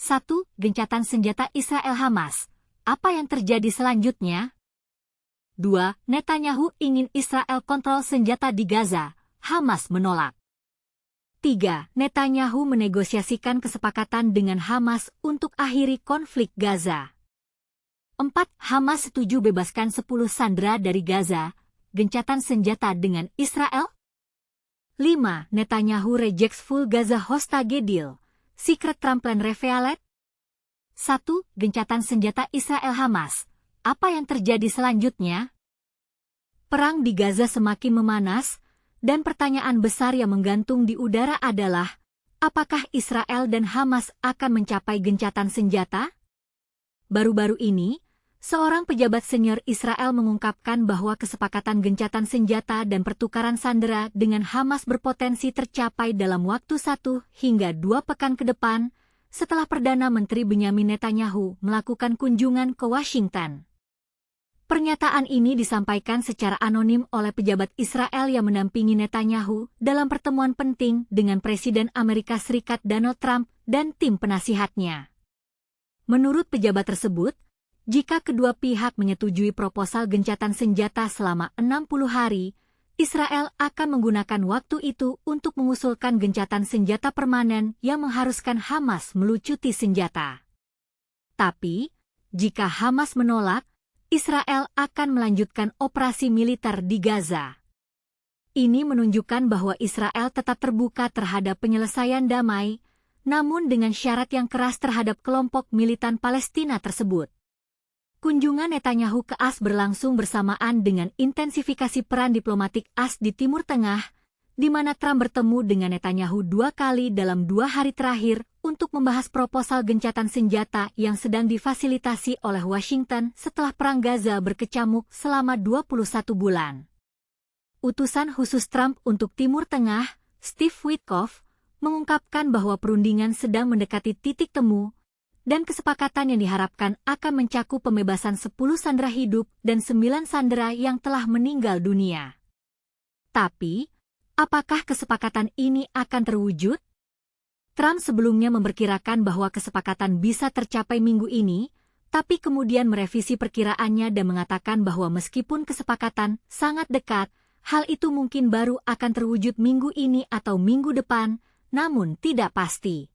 1. Gencatan senjata Israel-Hamas. Apa yang terjadi selanjutnya? 2. Netanyahu ingin Israel kontrol senjata di Gaza. Hamas menolak. 3. Netanyahu menegosiasikan kesepakatan dengan Hamas untuk akhiri konflik Gaza. 4. Hamas setuju bebaskan 10 sandera dari Gaza. Gencatan senjata dengan Israel. 5. Netanyahu rejects full Gaza hostage deal. Secret Trump plan revealed. 1. Gencatan senjata Israel-Hamas. Apa yang terjadi selanjutnya? Perang di Gaza semakin memanas, dan pertanyaan besar yang menggantung di udara adalah, apakah Israel dan Hamas akan mencapai gencatan senjata? Baru-baru ini, seorang pejabat senior Israel mengungkapkan bahwa kesepakatan gencatan senjata dan pertukaran sandera dengan Hamas berpotensi tercapai dalam waktu 1 hingga 2 pekan ke depan, setelah Perdana Menteri Benyamin Netanyahu melakukan kunjungan ke Washington. Pernyataan ini disampaikan secara anonim oleh pejabat Israel yang mendampingi Netanyahu dalam pertemuan penting dengan Presiden Amerika Serikat Donald Trump dan tim penasihatnya. Menurut pejabat tersebut, jika kedua pihak menyetujui proposal gencatan senjata selama 60 hari, Israel akan menggunakan waktu itu untuk mengusulkan gencatan senjata permanen yang mengharuskan Hamas melucuti senjata. Tapi, jika Hamas menolak, Israel akan melanjutkan operasi militer di Gaza. Ini menunjukkan bahwa Israel tetap terbuka terhadap penyelesaian damai, namun dengan syarat yang keras terhadap kelompok militan Palestina tersebut. Kunjungan Netanyahu ke AS berlangsung bersamaan dengan intensifikasi peran diplomatik AS di Timur Tengah, di mana Trump bertemu dengan Netanyahu 2 kali dalam 2 hari terakhir untuk membahas proposal gencatan senjata yang sedang difasilitasi oleh Washington setelah Perang Gaza berkecamuk selama 21 bulan. Utusan khusus Trump untuk Timur Tengah, Steve Witkoff, mengungkapkan bahwa perundingan sedang mendekati titik temu, dan kesepakatan yang diharapkan akan mencakup pembebasan 10 sandera hidup dan 9 sandera yang telah meninggal dunia. Tapi, apakah kesepakatan ini akan terwujud? Trump sebelumnya memperkirakan bahwa kesepakatan bisa tercapai minggu ini, tapi kemudian merevisi perkiraannya dan mengatakan bahwa meskipun kesepakatan sangat dekat, hal itu mungkin baru akan terwujud minggu ini atau minggu depan, namun tidak pasti.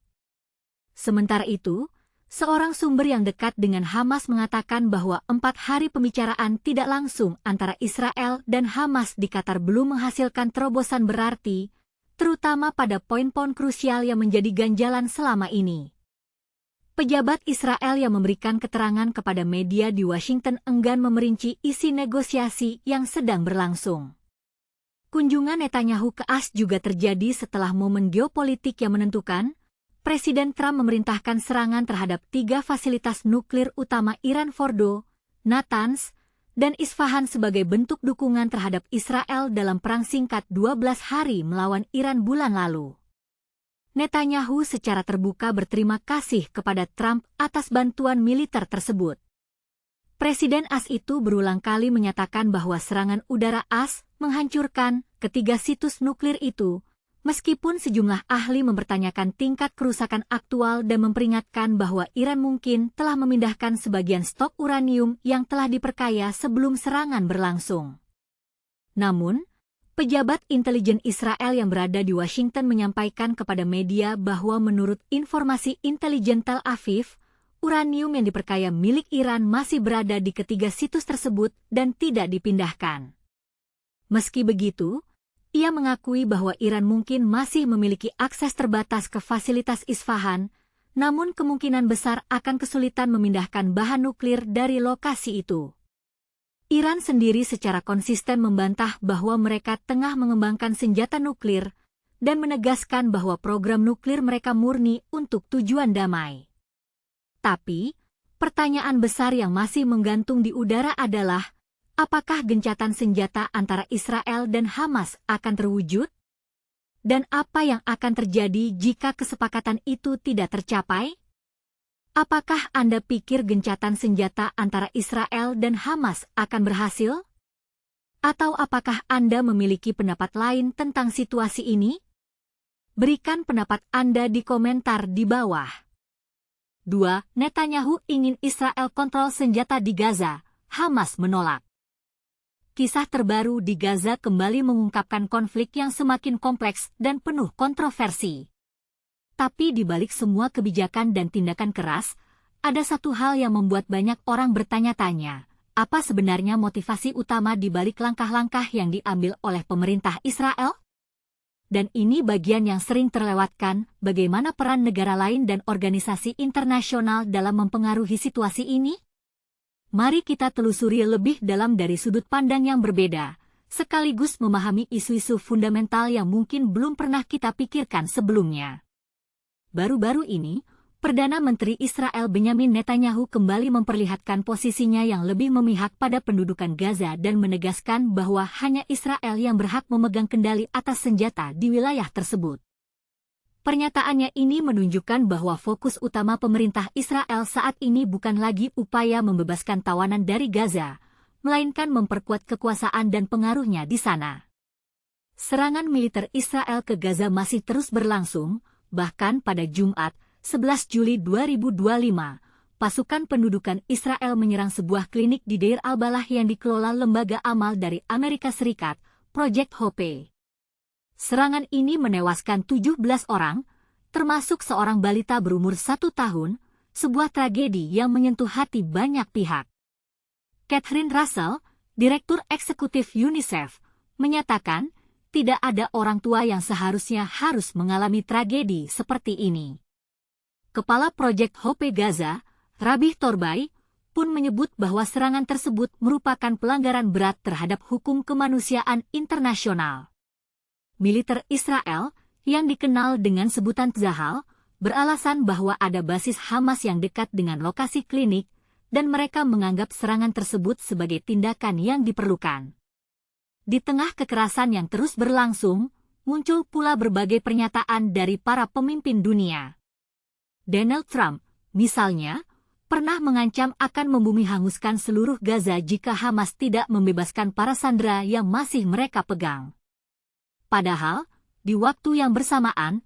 Sementara itu, seorang sumber yang dekat dengan Hamas mengatakan bahwa 4 hari pembicaraan tidak langsung antara Israel dan Hamas di Qatar belum menghasilkan terobosan berarti, terutama pada poin-poin krusial yang menjadi ganjalan selama ini. Pejabat Israel yang memberikan keterangan kepada media di Washington enggan memerinci isi negosiasi yang sedang berlangsung. Kunjungan Netanyahu ke AS juga terjadi setelah momen geopolitik yang menentukan. Presiden Trump memerintahkan serangan terhadap 3 fasilitas nuklir utama Iran, Fordo, Natanz, dan Isfahan sebagai bentuk dukungan terhadap Israel dalam perang singkat 12 hari melawan Iran bulan lalu. Netanyahu secara terbuka berterima kasih kepada Trump atas bantuan militer tersebut. Presiden AS itu berulang kali menyatakan bahwa serangan udara AS menghancurkan ketiga situs nuklir itu, meskipun sejumlah ahli mempertanyakan tingkat kerusakan aktual dan memperingatkan bahwa Iran mungkin telah memindahkan sebagian stok uranium yang telah diperkaya sebelum serangan berlangsung. Namun, pejabat intelijen Israel yang berada di Washington menyampaikan kepada media bahwa menurut informasi intelijen Tel Aviv, uranium yang diperkaya milik Iran masih berada di ketiga situs tersebut dan tidak dipindahkan. Meski begitu, ia mengakui bahwa Iran mungkin masih memiliki akses terbatas ke fasilitas Isfahan, namun kemungkinan besar akan kesulitan memindahkan bahan nuklir dari lokasi itu. Iran sendiri secara konsisten membantah bahwa mereka tengah mengembangkan senjata nuklir dan menegaskan bahwa program nuklir mereka murni untuk tujuan damai. Tapi, pertanyaan besar yang masih menggantung di udara adalah, apakah gencatan senjata antara Israel dan Hamas akan terwujud? Dan apa yang akan terjadi jika kesepakatan itu tidak tercapai? Apakah Anda pikir gencatan senjata antara Israel dan Hamas akan berhasil? Atau apakah Anda memiliki pendapat lain tentang situasi ini? Berikan pendapat Anda di komentar di bawah. 2. Netanyahu ingin Israel kontrol senjata di Gaza, Hamas menolak. Kisah terbaru di Gaza kembali mengungkapkan konflik yang semakin kompleks dan penuh kontroversi. Tapi di balik semua kebijakan dan tindakan keras, ada satu hal yang membuat banyak orang bertanya-tanya, apa sebenarnya motivasi utama di balik langkah-langkah yang diambil oleh pemerintah Israel? Dan ini bagian yang sering terlewatkan, bagaimana peran negara lain dan organisasi internasional dalam mempengaruhi situasi ini? Mari kita telusuri lebih dalam dari sudut pandang yang berbeda, sekaligus memahami isu-isu fundamental yang mungkin belum pernah kita pikirkan sebelumnya. Baru-baru ini, Perdana Menteri Israel Benyamin Netanyahu kembali memperlihatkan posisinya yang lebih memihak pada pendudukan Gaza dan menegaskan bahwa hanya Israel yang berhak memegang kendali atas senjata di wilayah tersebut. Pernyataannya ini menunjukkan bahwa fokus utama pemerintah Israel saat ini bukan lagi upaya membebaskan tawanan dari Gaza, melainkan memperkuat kekuasaan dan pengaruhnya di sana. Serangan militer Israel ke Gaza masih terus berlangsung, bahkan pada Jumat, 11 Juli 2025, pasukan pendudukan Israel menyerang sebuah klinik di Deir al-Balah yang dikelola lembaga amal dari Amerika Serikat, Project Hope. Serangan ini menewaskan 17 orang, termasuk seorang balita berumur 1 tahun, sebuah tragedi yang menyentuh hati banyak pihak. Catherine Russell, Direktur Eksekutif UNICEF, menyatakan, tidak ada orang tua yang seharusnya harus mengalami tragedi seperti ini. Kepala Project Hope Gaza, Rabih Torbay, pun menyebut bahwa serangan tersebut merupakan pelanggaran berat terhadap hukum kemanusiaan internasional. Militer Israel, yang dikenal dengan sebutan Tzahal, beralasan bahwa ada basis Hamas yang dekat dengan lokasi klinik, dan mereka menganggap serangan tersebut sebagai tindakan yang diperlukan. Di tengah kekerasan yang terus berlangsung, muncul pula berbagai pernyataan dari para pemimpin dunia. Donald Trump, misalnya, pernah mengancam akan membumi hanguskan seluruh Gaza jika Hamas tidak membebaskan para sandera yang masih mereka pegang. Padahal, di waktu yang bersamaan,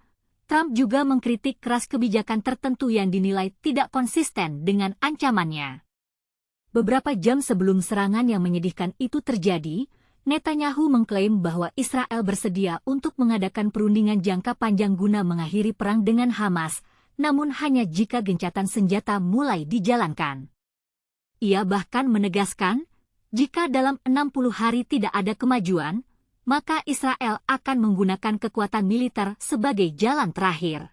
Trump juga mengkritik keras kebijakan tertentu yang dinilai tidak konsisten dengan ancamannya. Beberapa jam sebelum serangan yang menyedihkan itu terjadi, Netanyahu mengklaim bahwa Israel bersedia untuk mengadakan perundingan jangka panjang guna mengakhiri perang dengan Hamas, namun hanya jika gencatan senjata mulai dijalankan. Ia bahkan menegaskan, jika dalam 60 hari tidak ada kemajuan, maka Israel akan menggunakan kekuatan militer sebagai jalan terakhir.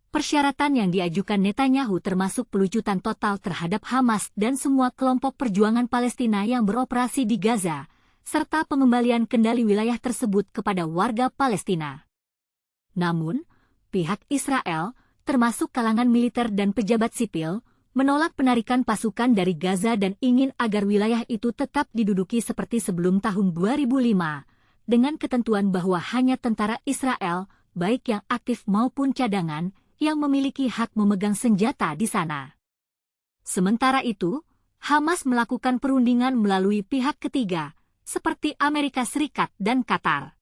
Persyaratan yang diajukan Netanyahu termasuk pelucutan total terhadap Hamas dan semua kelompok perjuangan Palestina yang beroperasi di Gaza, serta pengembalian kendali wilayah tersebut kepada warga Palestina. Namun, pihak Israel, termasuk kalangan militer dan pejabat sipil, menolak penarikan pasukan dari Gaza dan ingin agar wilayah itu tetap diduduki seperti sebelum tahun 2005, dengan ketentuan bahwa hanya tentara Israel, baik yang aktif maupun cadangan, yang memiliki hak memegang senjata di sana. Sementara itu, Hamas melakukan perundingan melalui pihak ketiga, seperti Amerika Serikat dan Qatar.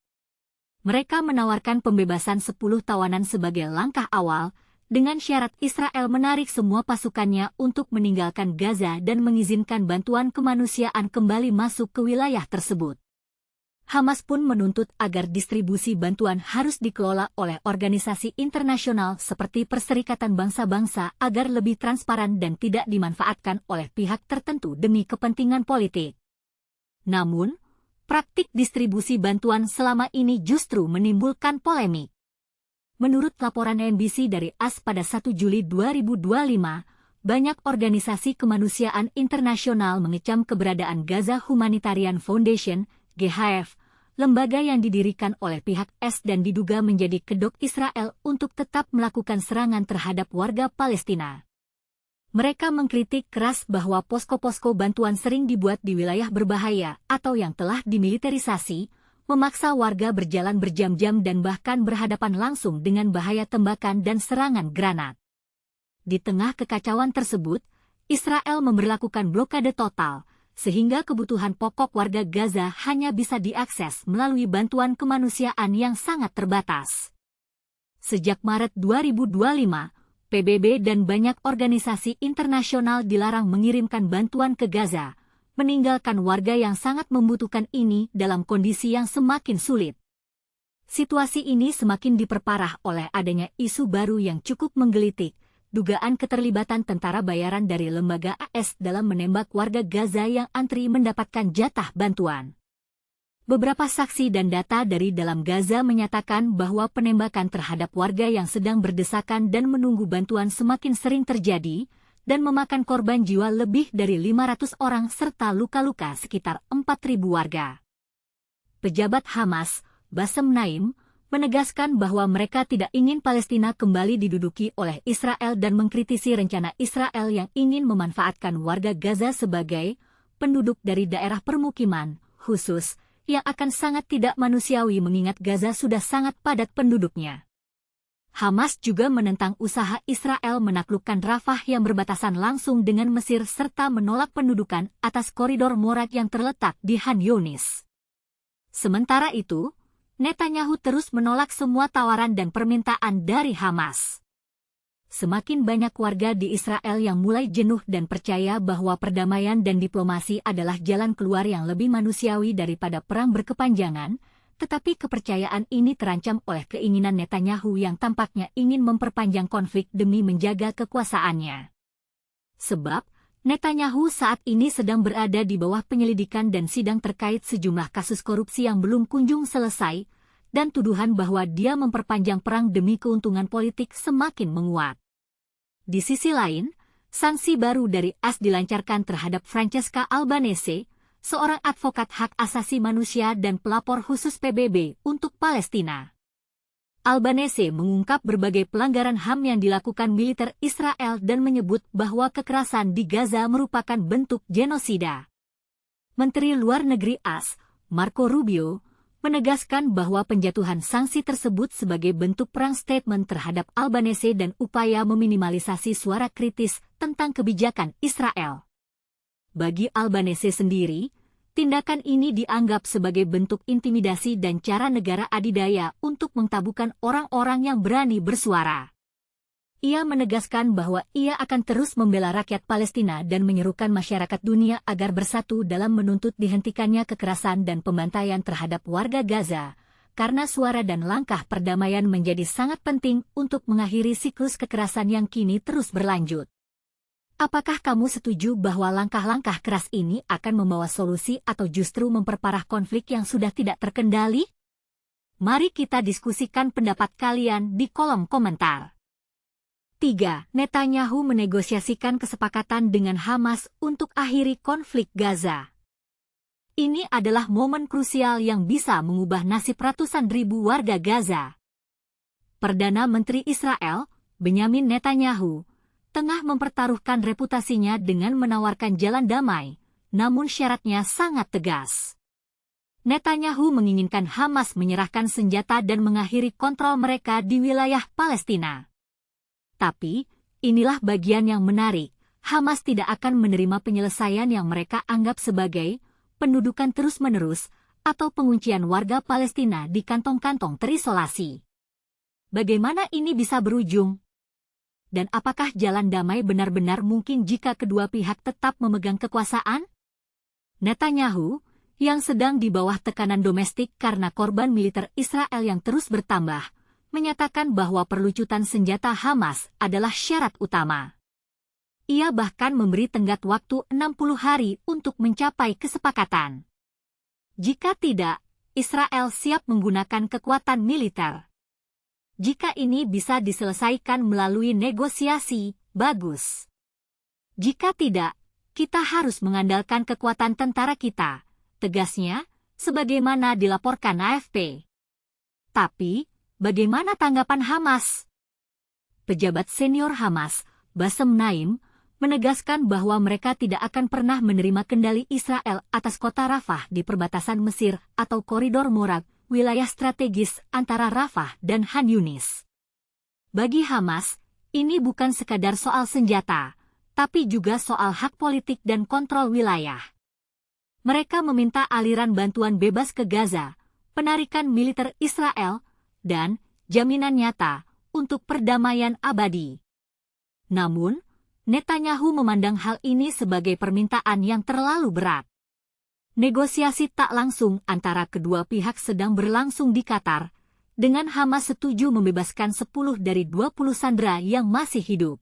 Mereka menawarkan pembebasan 10 tawanan sebagai langkah awal, dengan syarat Israel menarik semua pasukannya untuk meninggalkan Gaza dan mengizinkan bantuan kemanusiaan kembali masuk ke wilayah tersebut. Hamas pun menuntut agar distribusi bantuan harus dikelola oleh organisasi internasional seperti Perserikatan Bangsa-Bangsa agar lebih transparan dan tidak dimanfaatkan oleh pihak tertentu demi kepentingan politik. Namun, praktik distribusi bantuan selama ini justru menimbulkan polemik. Menurut laporan NBC dari AS pada 1 Juli 2025, banyak organisasi kemanusiaan internasional mengecam keberadaan Gaza Humanitarian Foundation, GHF, lembaga yang didirikan oleh pihak S dan diduga menjadi kedok Israel untuk tetap melakukan serangan terhadap warga Palestina. Mereka mengkritik keras bahwa posko-posko bantuan sering dibuat di wilayah berbahaya atau yang telah dimiliterisasi, memaksa warga berjalan berjam-jam dan bahkan berhadapan langsung dengan bahaya tembakan dan serangan granat. Di tengah kekacauan tersebut, Israel memberlakukan blokade total, sehingga kebutuhan pokok warga Gaza hanya bisa diakses melalui bantuan kemanusiaan yang sangat terbatas. Sejak Maret 2025, PBB dan banyak organisasi internasional dilarang mengirimkan bantuan ke Gaza, meninggalkan warga yang sangat membutuhkan ini dalam kondisi yang semakin sulit. Situasi ini semakin diperparah oleh adanya isu baru yang cukup menggelitik, dugaan keterlibatan tentara bayaran dari lembaga AS dalam menembak warga Gaza yang antri mendapatkan jatah bantuan. Beberapa saksi dan data dari dalam Gaza menyatakan bahwa penembakan terhadap warga yang sedang berdesakan dan menunggu bantuan semakin sering terjadi dan memakan korban jiwa lebih dari 500 orang serta luka-luka sekitar 4.000 warga. Pejabat Hamas, Bassem Naim, menegaskan bahwa mereka tidak ingin Palestina kembali diduduki oleh Israel dan mengkritisi rencana Israel yang ingin memanfaatkan warga Gaza sebagai penduduk dari daerah permukiman khusus, yang akan sangat tidak manusiawi mengingat Gaza sudah sangat padat penduduknya. Hamas juga menentang usaha Israel menaklukkan Rafah yang berbatasan langsung dengan Mesir serta menolak pendudukan atas koridor Morat yang terletak di Khan Younis. Sementara itu, Netanyahu terus menolak semua tawaran dan permintaan dari Hamas. Semakin banyak warga di Israel yang mulai jenuh dan percaya bahwa perdamaian dan diplomasi adalah jalan keluar yang lebih manusiawi daripada perang berkepanjangan, tetapi kepercayaan ini terancam oleh keinginan Netanyahu yang tampaknya ingin memperpanjang konflik demi menjaga kekuasaannya. Sebab, Netanyahu saat ini sedang berada di bawah penyelidikan dan sidang terkait sejumlah kasus korupsi yang belum kunjung selesai, dan tuduhan bahwa dia memperpanjang perang demi keuntungan politik semakin menguat. Di sisi lain, sanksi baru dari AS dilancarkan terhadap Francesca Albanese, seorang advokat hak asasi manusia dan pelapor khusus PBB untuk Palestina. Albanese mengungkap berbagai pelanggaran HAM yang dilakukan militer Israel dan menyebut bahwa kekerasan di Gaza merupakan bentuk genosida. Menteri Luar Negeri AS, Marco Rubio, menegaskan bahwa penjatuhan sanksi tersebut sebagai bentuk perang statement terhadap Albanese dan upaya meminimalisasi suara kritis tentang kebijakan Israel. Bagi Albanese sendiri, tindakan ini dianggap sebagai bentuk intimidasi dan cara negara adidaya untuk mengtabukan orang-orang yang berani bersuara. Ia menegaskan bahwa ia akan terus membela rakyat Palestina dan menyerukan masyarakat dunia agar bersatu dalam menuntut dihentikannya kekerasan dan pembantaian terhadap warga Gaza, karena suara dan langkah perdamaian menjadi sangat penting untuk mengakhiri siklus kekerasan yang kini terus berlanjut. Apakah kamu setuju bahwa langkah-langkah keras ini akan membawa solusi atau justru memperparah konflik yang sudah tidak terkendali? Mari kita diskusikan pendapat kalian di kolom komentar. 3. Netanyahu menegosiasikan kesepakatan dengan Hamas untuk akhiri konflik Gaza. Ini adalah momen krusial yang bisa mengubah nasib ratusan ribu warga Gaza. Perdana Menteri Israel, Benyamin Netanyahu, tengah mempertaruhkan reputasinya dengan menawarkan jalan damai, namun syaratnya sangat tegas. Netanyahu menginginkan Hamas menyerahkan senjata dan mengakhiri kontrol mereka di wilayah Palestina. Tapi, inilah bagian yang menarik, Hamas tidak akan menerima penyelesaian yang mereka anggap sebagai pendudukan terus-menerus atau penguncian warga Palestina di kantong-kantong terisolasi. Bagaimana ini bisa berujung? Dan apakah jalan damai benar-benar mungkin jika kedua pihak tetap memegang kekuasaan? Netanyahu, yang sedang di bawah tekanan domestik karena korban militer Israel yang terus bertambah, menyatakan bahwa perlucutan senjata Hamas adalah syarat utama. Ia bahkan memberi tenggat waktu 60 hari untuk mencapai kesepakatan. Jika tidak, Israel siap menggunakan kekuatan militer. Jika ini bisa diselesaikan melalui negosiasi, bagus. Jika tidak, kita harus mengandalkan kekuatan tentara kita, tegasnya, sebagaimana dilaporkan AFP. Tapi, bagaimana tanggapan Hamas? Pejabat senior Hamas, Bassem Naim, menegaskan bahwa mereka tidak akan pernah menerima kendali Israel atas kota Rafah di perbatasan Mesir atau koridor Morat, wilayah strategis antara Rafah dan Khan Younis. Bagi Hamas, ini bukan sekadar soal senjata, tapi juga soal hak politik dan kontrol wilayah. Mereka meminta aliran bantuan bebas ke Gaza, penarikan militer Israel, dan jaminan nyata untuk perdamaian abadi. Namun, Netanyahu memandang hal ini sebagai permintaan yang terlalu berat. Negosiasi tak langsung antara kedua pihak sedang berlangsung di Qatar, dengan Hamas setuju membebaskan 10 dari 20 sandera yang masih hidup.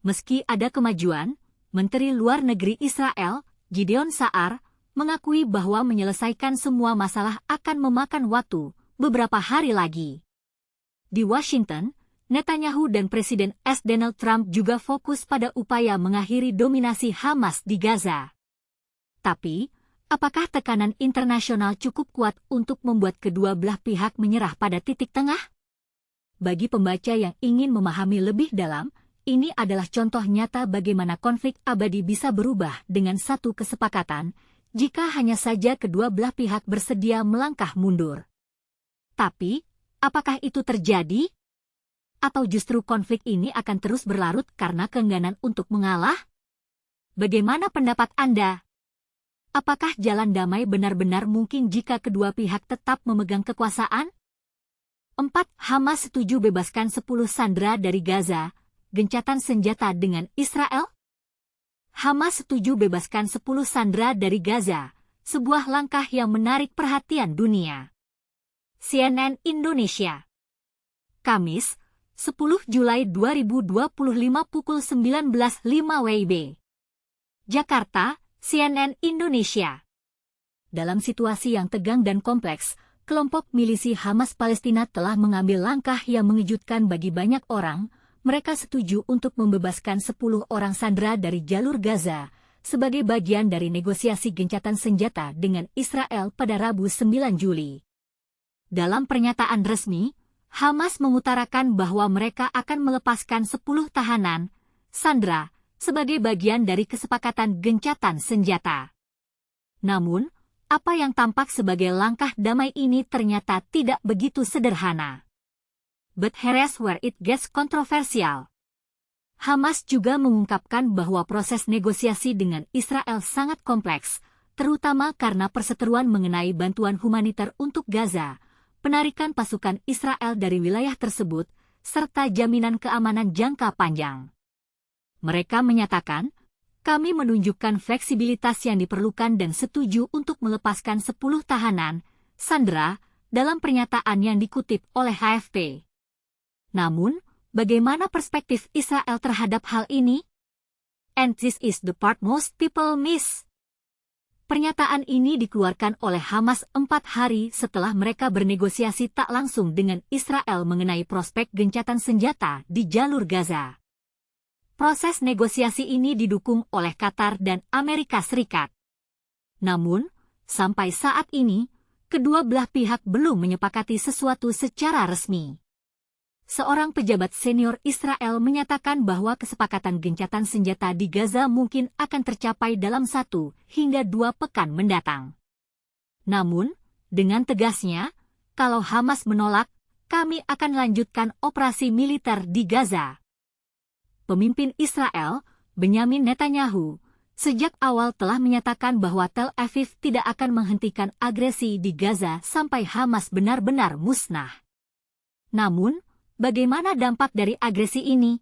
Meski ada kemajuan, Menteri Luar Negeri Israel, Gideon Sa'ar, mengakui bahwa menyelesaikan semua masalah akan memakan waktu beberapa hari lagi. Di Washington, Netanyahu dan Presiden Donald Trump juga fokus pada upaya mengakhiri dominasi Hamas di Gaza. Tapi, apakah tekanan internasional cukup kuat untuk membuat kedua belah pihak menyerah pada titik tengah? Bagi pembaca yang ingin memahami lebih dalam, ini adalah contoh nyata bagaimana konflik abadi bisa berubah dengan satu kesepakatan, jika hanya saja kedua belah pihak bersedia melangkah mundur. Tapi, apakah itu terjadi? Atau justru konflik ini akan terus berlarut karena keengganan untuk mengalah? Bagaimana pendapat Anda? Apakah jalan damai benar-benar mungkin jika kedua pihak tetap memegang kekuasaan? 4. Hamas setuju bebaskan 10 sandera dari Gaza, gencatan senjata dengan Israel? Hamas setuju bebaskan 10 sandera dari Gaza, sebuah langkah yang menarik perhatian dunia. CNN Indonesia, Kamis, 10 Julai 2025 pukul 19.05 WIB. Jakarta, CNN Indonesia. Dalam situasi yang tegang dan kompleks, kelompok milisi Hamas Palestina telah mengambil langkah yang mengejutkan bagi banyak orang. Mereka setuju untuk membebaskan 10 orang sandera dari jalur Gaza sebagai bagian dari negosiasi gencatan senjata dengan Israel pada Rabu 9 Juli. Dalam pernyataan resmi, Hamas mengutarakan bahwa mereka akan melepaskan 10 tahanan, sandera, sebagai bagian dari kesepakatan gencatan senjata. Namun, apa yang tampak sebagai langkah damai ini ternyata tidak begitu sederhana. But here's where it gets controversial. Hamas juga mengungkapkan bahwa proses negosiasi dengan Israel sangat kompleks, terutama karena perseteruan mengenai bantuan humaniter untuk Gaza, penarikan pasukan Israel dari wilayah tersebut, serta jaminan keamanan jangka panjang. Mereka menyatakan, kami menunjukkan fleksibilitas yang diperlukan dan setuju untuk melepaskan 10 tahanan, sandera, dalam pernyataan yang dikutip oleh AFP. Namun, bagaimana perspektif Israel terhadap hal ini? And this is the part most people miss. Pernyataan ini dikeluarkan oleh Hamas 4 hari setelah mereka bernegosiasi tak langsung dengan Israel mengenai prospek gencatan senjata di jalur Gaza. Proses negosiasi ini didukung oleh Qatar dan Amerika Serikat. Namun, sampai saat ini, kedua belah pihak belum menyepakati sesuatu secara resmi. Seorang pejabat senior Israel menyatakan bahwa kesepakatan gencatan senjata di Gaza mungkin akan tercapai dalam 1 hingga 2 pekan mendatang. Namun, dengan tegasnya, kalau Hamas menolak, kami akan lanjutkan operasi militer di Gaza. Pemimpin Israel, Benyamin Netanyahu, sejak awal telah menyatakan bahwa Tel Aviv tidak akan menghentikan agresi di Gaza sampai Hamas benar-benar musnah. Namun, bagaimana dampak dari agresi ini?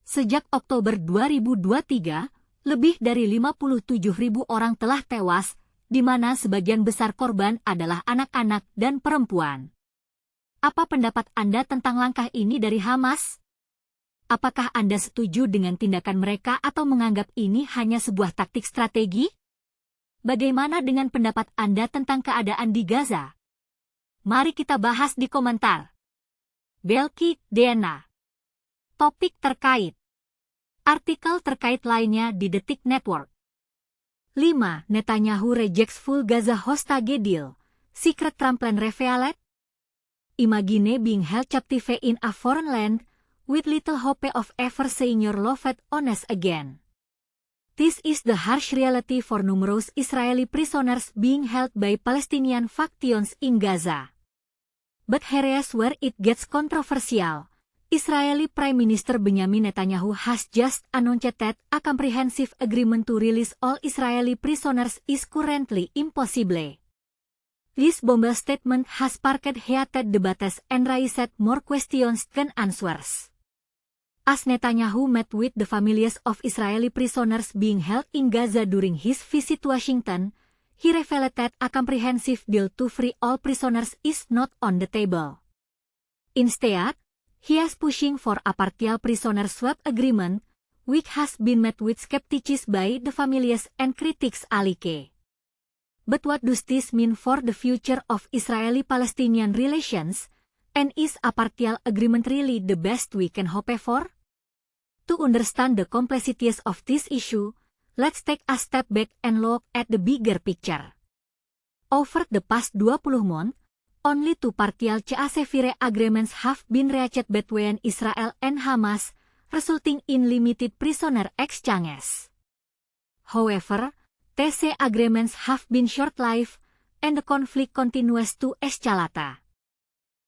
Sejak Oktober 2023, lebih dari 57.000 orang telah tewas, di mana sebagian besar korban adalah anak-anak dan perempuan. Apa pendapat Anda tentang langkah ini dari Hamas? Apakah Anda setuju dengan tindakan mereka atau menganggap ini hanya sebuah taktik strategi? Bagaimana dengan pendapat Anda tentang keadaan di Gaza? Mari kita bahas di komentar. Belki Dena. Topik terkait. Artikel terkait lainnya di Detik Network. 5. Netanyahu rejects full Gaza hostage deal. Secret Trump plan revealed? Imagine being held captive in a foreign land, with little hope of ever seeing your loved ones again. This is the harsh reality for numerous Israeli prisoners being held by Palestinian factions in Gaza. But here's where it gets controversial. Israeli Prime Minister Benjamin Netanyahu has just announced that a comprehensive agreement to release all Israeli prisoners is currently impossible. This bombast statement has sparked heated debates and raised more questions than answers. As Netanyahu met with the families of Israeli prisoners being held in Gaza during his visit to Washington, he revealed that a comprehensive deal to free all prisoners is not on the table. Instead, he is pushing for a partial prisoner swap agreement, which has been met with skepticism by the families and critics alike. But what does this mean for the future of Israeli-Palestinian relations, and is a partial agreement really the best we can hope for? To understand the complexities of this issue, let's take a step back and look at the bigger picture. Over the past 20 months, only 2 partial ceasefire agreements have been reached between Israel and Hamas, resulting in limited prisoner exchanges. However, these agreements have been short-lived, and the conflict continues to escalate.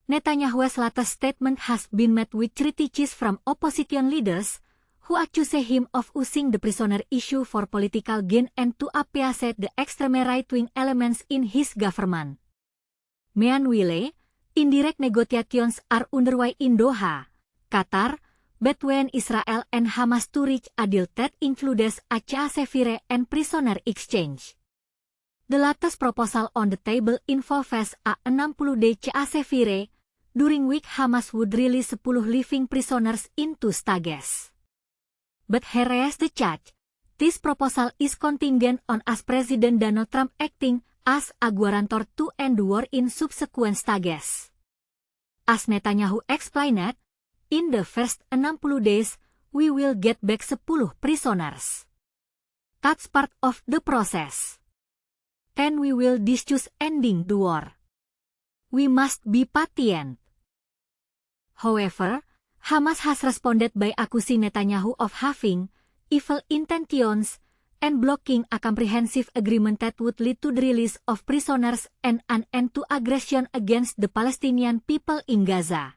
Netanyahu's latest statement has been met with criticism from opposition leaders, who accuse him of using the prisoner issue for political gain and to appease the extreme right-wing elements in his government. Meanwhile, indirect negotiations are underway in Doha, Qatar, between Israel and Hamas to reach a deal that includes a ceasefire and prisoner exchange. The latest proposal on the table involves a 60-day ceasefire, during which Hamas would release 10 living prisoners in 2 stages. But here is the catch: this proposal is contingent on as President Donald Trump acting as a guarantor to end the war in subsequent stages. As Netanyahu explained, in the first 60 days, we will get back 10 prisoners. That's part of the process. Then we will discuss ending the war. We must be patient. However, Hamas has responded by accusing Netanyahu of having evil intentions and blocking a comprehensive agreement that would lead to the release of prisoners and an end to aggression against the Palestinian people in Gaza.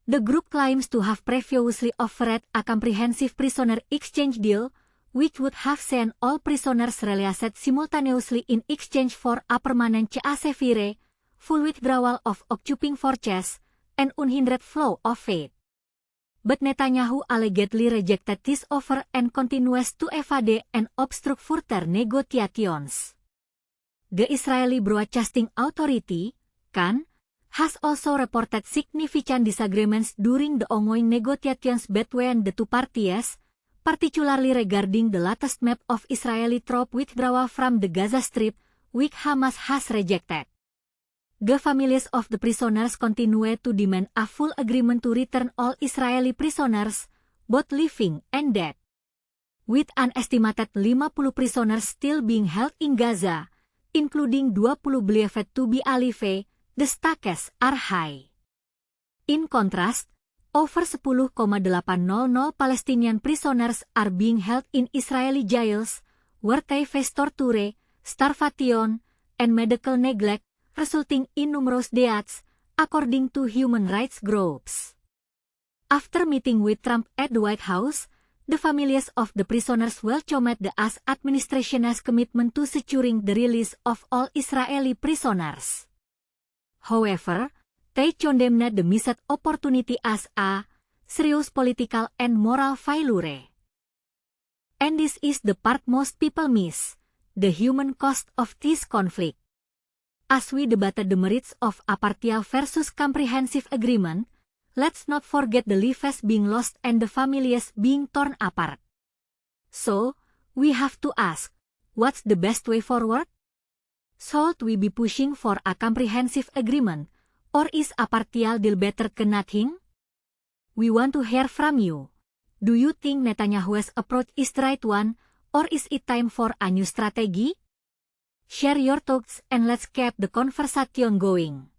The group claims to have previously offered a comprehensive prisoner exchange deal, which would have seen all prisoners released simultaneously in exchange for a permanent ceasefire, full withdrawal of occupying forces, and unhindered flow of aid. But Netanyahu allegedly rejected this offer and continues to evade and obstruct further negotiations. The Israeli Broadcasting Authority, CAN, has also reported significant disagreements during the ongoing negotiations between the 2 parties, particularly regarding the latest map of Israeli troop withdrawal from the Gaza Strip, which Hamas has rejected. The families of the prisoners continue to demand a full agreement to return all Israeli prisoners, both living and dead. With an estimated 50 prisoners still being held in Gaza, including 20 believed to be alive, the stakes are high. In contrast, over 10,800 Palestinian prisoners are being held in Israeli jails, where they face torture, starvation, and medical neglect, resulting in numerous deaths, according to human rights groups. After meeting with Trump at the White House, the families of the prisoners welcomed the US administration's commitment to securing the release of all Israeli prisoners. However, they condemned the missed opportunity as a serious political and moral failure. And this is the part most people miss, the human cost of this conflict. As we debated the merits of a partial versus comprehensive agreement, let's not forget the lives being lost and the families being torn apart. So, we have to ask, what's the best way forward? Should we be pushing for a comprehensive agreement, or is a partial deal better than nothing? We want to hear from you. Do you think Netanyahu's approach is the right one, or is it time for a new strategy? Share your thoughts and let's keep the conversation going.